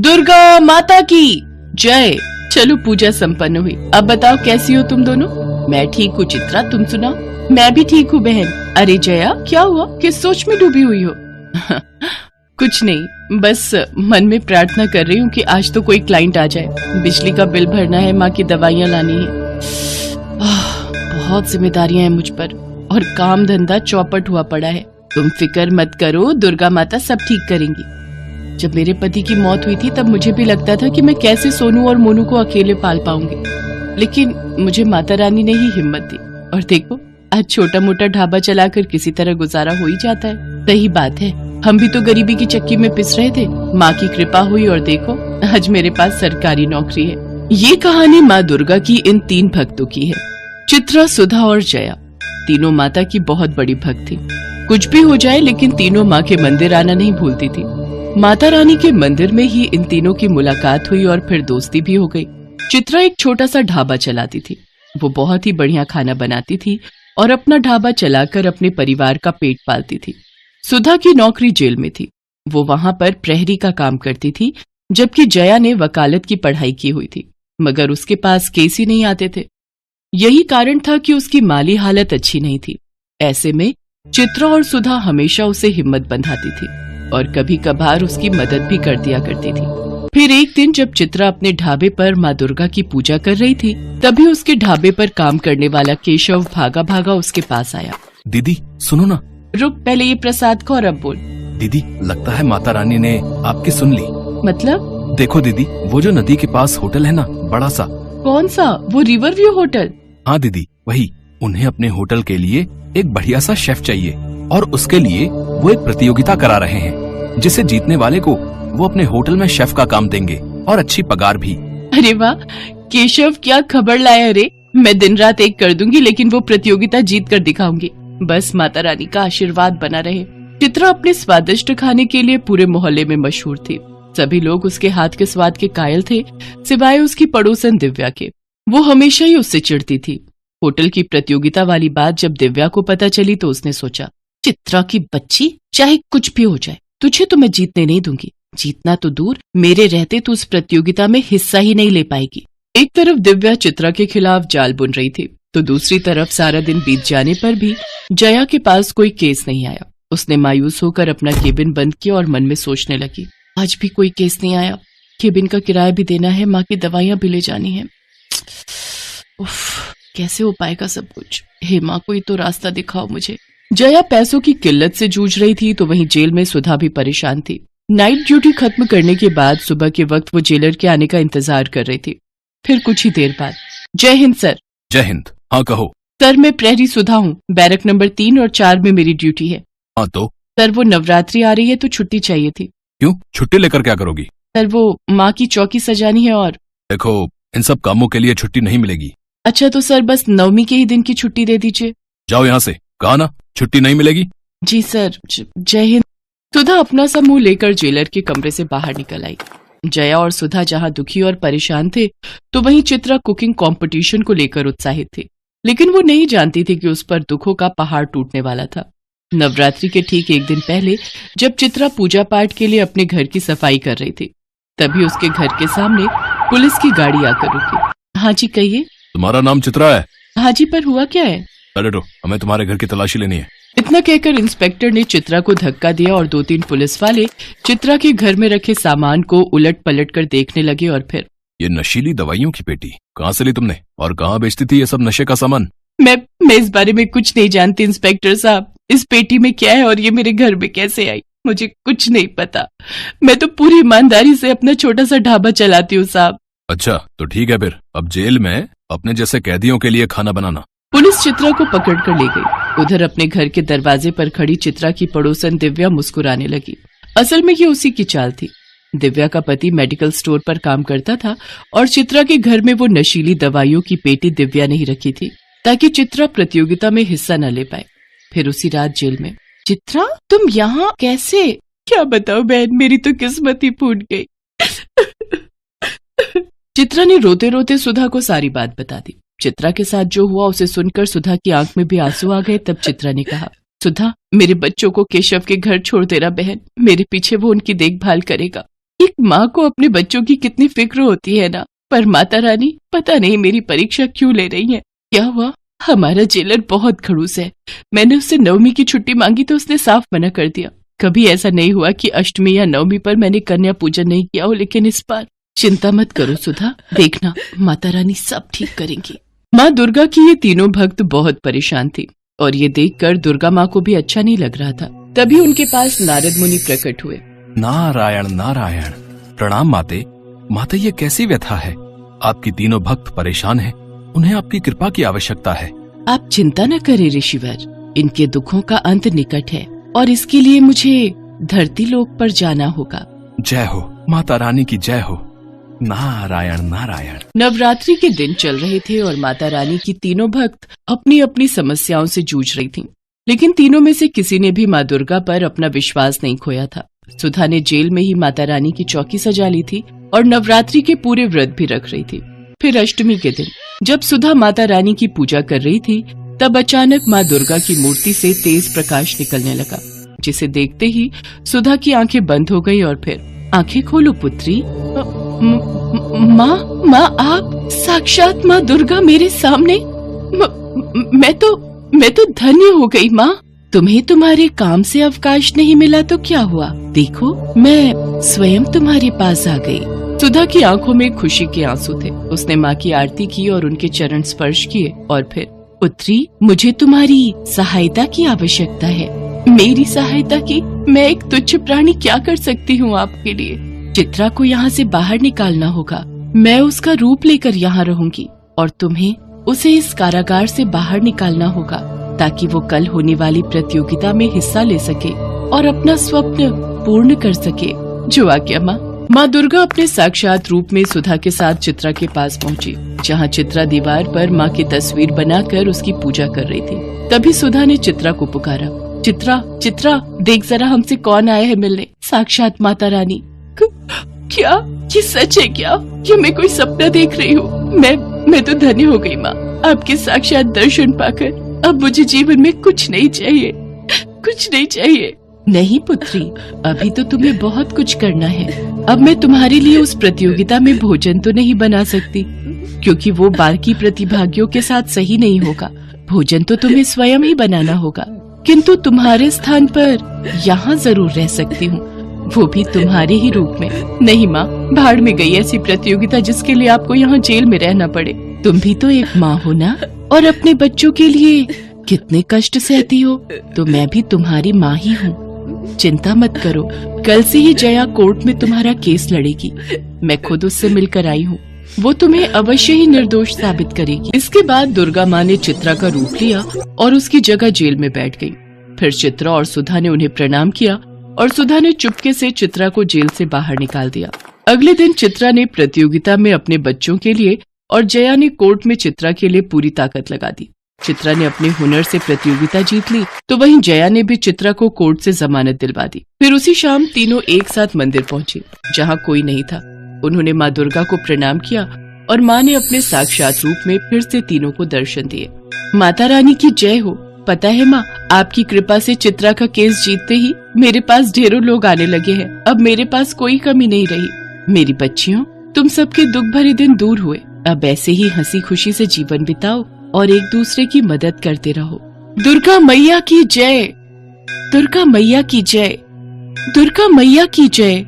दुर्गा माता की जय। चलो पूजा संपन्न हुई। अब बताओ कैसी हो तुम दोनों? मैं ठीक हूँ चित्रा, तुम सुनाओ। मैं भी ठीक हूँ बहन। अरे जया, क्या हुआ? किस सोच में डूबी हुई हो? कुछ नहीं, बस मन में प्रार्थना कर रही हूँ कि आज तो कोई क्लाइंट आ जाए। बिजली का बिल भरना है, माँ की दवाइयाँ लानी है। बहुत जिम्मेदारियां हैं मुझ पर और काम धंधा चौपट हुआ पड़ा है। तुम फिक्र मत करो, दुर्गा माता सब ठीक करेंगी। जब मेरे पति की मौत हुई थी तब मुझे भी लगता था कि मैं कैसे सोनू और मोनू को अकेले पाल पाऊंगी, लेकिन मुझे माता रानी ने ही हिम्मत दी और देखो आज छोटा मोटा ढाबा चलाकर किसी तरह गुजारा हो ही जाता है। सही बात है, हम भी तो गरीबी की चक्की में पिस रहे थे। माँ की कृपा हुई और देखो आज मेरे पास सरकारी नौकरी है। ये कहानी माँ दुर्गा की इन 3 भक्तों की है, चित्रा, सुधा और जया। तीनों माता की बहुत बड़ी भक्त थी। कुछ भी हो जाए लेकिन तीनों माँ के मंदिर आना नहीं भूलती थी। माता रानी के मंदिर में ही इन तीनों की मुलाकात हुई और फिर दोस्ती भी हो गई। चित्रा एक छोटा सा ढाबा चलाती थी। वो बहुत ही बढ़िया खाना बनाती थी और अपना ढाबा चलाकर अपने परिवार का पेट पालती थी। सुधा की नौकरी जेल में थी। वो वहां पर प्रहरी का काम करती थी, जबकि जया ने वकालत की पढ़ाई की हुई थी, मगर उसके पास केस ही नहीं आते थे। यही कारण था कि उसकी माली हालत अच्छी नहीं थी। ऐसे में चित्रा और सुधा हमेशा उसे हिम्मत बंधाती थी और कभी कभार उसकी मदद भी कर दिया करती थी। फिर एक दिन जब चित्रा अपने ढाबे पर माँ दुर्गा की पूजा कर रही थी, तभी उसके ढाबे पर काम करने वाला केशव भागा भागा उसके पास आया। दीदी सुनो ना। रुक, पहले ये प्रसाद को और अब बोल। दीदी, लगता है माता रानी ने आपकी सुन ली। मतलब? देखो दीदी, वो जो नदी के पास होटल है ना, बड़ा सा। कौन सा? वो रिवर व्यू होटल? हाँ दीदी, वही। उन्हें अपने होटल के लिए एक बढ़िया सा शेफ चाहिए और उसके लिए वो एक प्रतियोगिता करा रहे हैं, जिसे जीतने वाले को वो अपने होटल में शेफ का काम देंगे और अच्छी पगार भी। अरे वाह केशव, क्या खबर लाया? अरे मैं दिन रात एक कर दूंगी, लेकिन वो प्रतियोगिता जीत कर दिखाऊंगी। बस माता रानी का आशीर्वाद बना रहे। चित्रा अपने स्वादिष्ट खाने के लिए पूरे मोहल्ले में मशहूर थी। सभी लोग उसके हाथ के स्वाद के कायल थे, सिवाय उसकी पड़ोसन दिव्या के। वो हमेशा ही उससे चिढ़ती थी। होटल की प्रतियोगिता वाली बात जब दिव्या को पता चली तो उसने सोचा, चित्रा की बच्ची, चाहे कुछ भी हो जाए, तुझे तो मैं जीतने नहीं दूंगी। जीतना तो दूर, मेरे रहते तो उस प्रतियोगिता में हिस्सा ही नहीं ले पाएगी। एक तरफ दिव्या चित्रा के खिलाफ जाल बुन रही थी, तो दूसरी तरफ सारा दिन बीत जाने पर भी जया के पास कोई केस नहीं आया। उसने मायूस होकर अपना केबिन बंद किया और मन में सोचने लगी, आज भी कोई केस नहीं आया। केबिन का किराया भी देना है, माँ की दवाइयाँ भी ले जानी है। उफ, कैसे हो पाएगा सब कुछ? हे माँ, कोई तो रास्ता दिखाओ मुझे। जया पैसों की किल्लत से जूझ रही थी, तो वहीं जेल में सुधा भी परेशान थी। नाइट ड्यूटी खत्म करने के बाद सुबह के वक्त वो जेलर के आने का इंतजार कर रही थी। फिर कुछ ही देर बाद, जय हिंद सर। जय हिंद। हाँ कहो। सर, मैं प्रहरी सुधा हूँ। बैरक नंबर 3 और 4 में मेरी ड्यूटी है। हाँ तो? सर, वो नवरात्रि आ रही है तो छुट्टी चाहिए थी। क्यों? छुट्टी लेकर क्या करोगी? सर, वो माँ की चौकी सजानी है और। देखो, इन सब कामों के लिए छुट्टी नहीं मिलेगी। अच्छा तो सर, बस नवमी के ही दिन की छुट्टी दे दीजिए। जाओ यहाँ से, कहा ना छुट्टी नहीं मिलेगी। जी सर, जय हिंद। सुधा अपना सा मुंह लेकर जेलर के कमरे से बाहर निकल आई। जया और सुधा जहाँ दुखी और परेशान थे, तो वहीं चित्रा कुकिंग कंपटीशन को लेकर उत्साहित थी। लेकिन वो नहीं जानती थी कि उस पर दुखों का पहाड़ टूटने वाला था। नवरात्रि के ठीक एक दिन पहले जब चित्रा पूजा पाठ के लिए अपने घर की सफाई कर रही थी, तभी उसके घर के सामने पुलिस की गाड़ी आकर रुकी। हाँ जी कहिए। तुम्हारा नाम चित्रा है? हाँ जी, पर हुआ क्या है? अरे रो, हमें तुम्हारे घर की तलाशी लेनी है। इतना कहकर इंस्पेक्टर ने चित्रा को धक्का दिया और 2-3 पुलिस वाले चित्रा के घर में रखे सामान को उलट पलट कर देखने लगे। और फिर, ये नशीली दवाइयों की पेटी कहाँ से ली तुमने और कहाँ बेचती थी ये सब नशे का सामान? मैं इस बारे में कुछ नहीं जानती इंस्पेक्टर साहब। इस पेटी में क्या है और ये मेरे घर में कैसे आई, मुझे कुछ नहीं पता। मैं तो पूरी ईमानदारी से अपना छोटा सा ढाबा चलाती हूँ साहब। अच्छा तो ठीक है, फिर अब जेल में अपने जैसे कैदियों के लिए खाना बनाना। पुलिस चित्रा को पकड़कर ले गई। उधर अपने घर के दरवाजे पर खड़ी चित्रा की पड़ोसन दिव्या मुस्कुराने लगी। असल में ये उसी की चाल थी। दिव्या का पति मेडिकल स्टोर पर काम करता था और चित्रा के घर में वो नशीली दवाइयों की पेटी दिव्या ने ही रखी थी, ताकि चित्रा प्रतियोगिता में हिस्सा न ले पाए। फिर उसी रात जेल में। चित्रा, तुम यहाँ कैसे? क्या बताओ बहन, मेरी तो किस्मत ही फूट गई। चित्रा ने रोते रोते सुधा को सारी बात बता दी। चित्रा के साथ जो हुआ उसे सुनकर सुधा की आंख में भी आंसू आ गए। तब चित्रा ने कहा, सुधा, मेरे बच्चों को केशव के घर छोड़ देना बहन। मेरे पीछे वो उनकी देखभाल करेगा एक माँ को अपने बच्चों की कितनी फिक्र होती है ना। पर माता रानी पता नहीं मेरी परीक्षा क्यों ले रही है। क्या हुआ? हमारा जेलर बहुत खड़ूस है। मैंने उससे नवमी की छुट्टी मांगी तो उसने साफ मना कर दिया। कभी ऐसा नहीं हुआ कि अष्टमी या नवमी पर मैंने कन्या पूजन नहीं किया हो, लेकिन इस बार चिंता मत करो सुधा, देखना माता रानी सब ठीक करेंगी। माँ दुर्गा की ये तीनों भक्त बहुत परेशान थी और ये देखकर दुर्गा माँ को भी अच्छा नहीं लग रहा था। तभी उनके पास नारद मुनि प्रकट हुए। नारायण नारायण। प्रणाम माते। माते, ये कैसी व्यथा है? आपकी तीनों भक्त परेशान हैं। उन्हें आपकी कृपा की आवश्यकता है। आप चिंता न करें ऋषिवर, इनके दुखों का अंत निकट है और इसके लिए मुझे धरती लोक पर जाना होगा। जय हो माता रानी की, जय हो। नारायण नारायण। नवरात्रि के दिन चल रहे थे और माता रानी की तीनों भक्त अपनी अपनी समस्याओं से जूझ रही थीं। लेकिन तीनों में से किसी ने भी माँ दुर्गा पर अपना विश्वास नहीं खोया था। सुधा ने जेल में ही माता रानी की चौकी सजा ली थी और नवरात्रि के पूरे व्रत भी रख रही थी। फिर अष्टमी के दिन जब सुधा माता रानी की पूजा कर रही थी, तब अचानक माँ दुर्गा की मूर्ति से तेज प्रकाश निकलने लगा, जिसे देखते ही सुधा की आंखें बंद हो गई और फिर, आंखें खोलो पुत्री। माँ आप साक्षात माँ दुर्गा मेरे सामने। मैं तो धन्य हो गई माँ। तुम्हें तुम्हारे काम से अवकाश नहीं मिला तो क्या हुआ, देखो मैं स्वयं तुम्हारे पास आ गई। सुधा की आंखों में खुशी के आंसू थे। उसने माँ की आरती की और उनके चरण स्पर्श किए और फिर, पुत्री मुझे तुम्हारी सहायता की आवश्यकता है। मेरी सहायता की? मैं एक तुच्छ प्राणी क्या कर सकती हूँ आपके लिए? चित्रा को यहाँ से बाहर निकालना होगा। मैं उसका रूप लेकर यहाँ रहूंगी और तुम्हें उसे इस कारागार से बाहर निकालना होगा ताकि वो कल होने वाली प्रतियोगिता में हिस्सा ले सके और अपना स्वप्न पूर्ण कर सके। जो आज्ञा माँ। माँ दुर्गा अपने साक्षात रूप में सुधा के साथ चित्रा के पास पहुँची, जहाँ चित्रा दीवार पर माँ की तस्वीर बनाकर उसकी पूजा कर रही थी। तभी सुधा ने चित्रा को पुकारा, चित्रा चित्रा देख जरा हमसे कौन आया है मिलने। साक्षात माता रानी। क्या ये सच है क्या? ये मैं कोई सपना देख रही हूँ? मैं तो धन्य हो गई माँ, आपके साक्षात दर्शन पाकर। अब मुझे जीवन में कुछ नहीं चाहिए, कुछ नहीं चाहिए। नहीं पुत्री, अभी तो तुम्हें बहुत कुछ करना है। अब मैं तुम्हारे लिए उस प्रतियोगिता में भोजन तो नहीं बना सकती, क्योंकि वो बाकी प्रतिभागियों के साथ सही नहीं होगा। भोजन तो तुम्हें स्वयं ही बनाना होगा, किंतु तुम्हारे स्थान पर यहाँ जरूर रह सकती हूँ, वो भी तुम्हारे ही रूप में। नहीं माँ, भाड़ में गई ऐसी प्रतियोगिता जिसके लिए आपको यहाँ जेल में रहना पड़े। तुम भी तो एक माँ हो ना, और अपने बच्चों के लिए कितने कष्ट सहती हो, तो मैं भी तुम्हारी माँ ही हूँ। चिंता मत करो, कल से ही जया कोर्ट में तुम्हारा केस लड़ेगी। मैं खुद उससे मिलकर आई हूँ, वो तुम्हें अवश्य ही निर्दोष साबित करेगी। इसके बाद दुर्गा माँ ने चित्रा का रूप लिया और उसकी जगह जेल में बैठ गई। फिर चित्रा और सुधा ने उन्हें प्रणाम किया और सुधा ने चुपके से चित्रा को जेल से बाहर निकाल दिया। अगले दिन चित्रा ने प्रतियोगिता में अपने बच्चों के लिए और जया ने कोर्ट में चित्रा के लिए पूरी ताकत लगा दी। चित्रा ने अपने हुनर से प्रतियोगिता जीत ली, तो वहीं जया ने भी चित्रा को कोर्ट से जमानत दिलवा दी। फिर उसी शाम तीनों एक साथ मंदिर पहुंचे, जहां कोई नहीं था। उन्होंने माँ दुर्गा को प्रणाम किया और माँ ने अपने साक्षात रूप में फिर से तीनों को दर्शन दिए। माता रानी की जय हो। पता है माँ, आपकी कृपा से चित्रा का केस जीतते ही मेरे पास ढेरों लोग आने लगे हैं। अब मेरे पास कोई कमी नहीं रही। मेरी बच्चियों, तुम सबके दुख भरे दिन दूर हुए। अब ऐसे ही हंसी खुशी से जीवन बिताओ और एक दूसरे की मदद करते रहो। दुर्गा मैया की जय, दुर्गा मैया की जय, दुर्गा मैया की जय।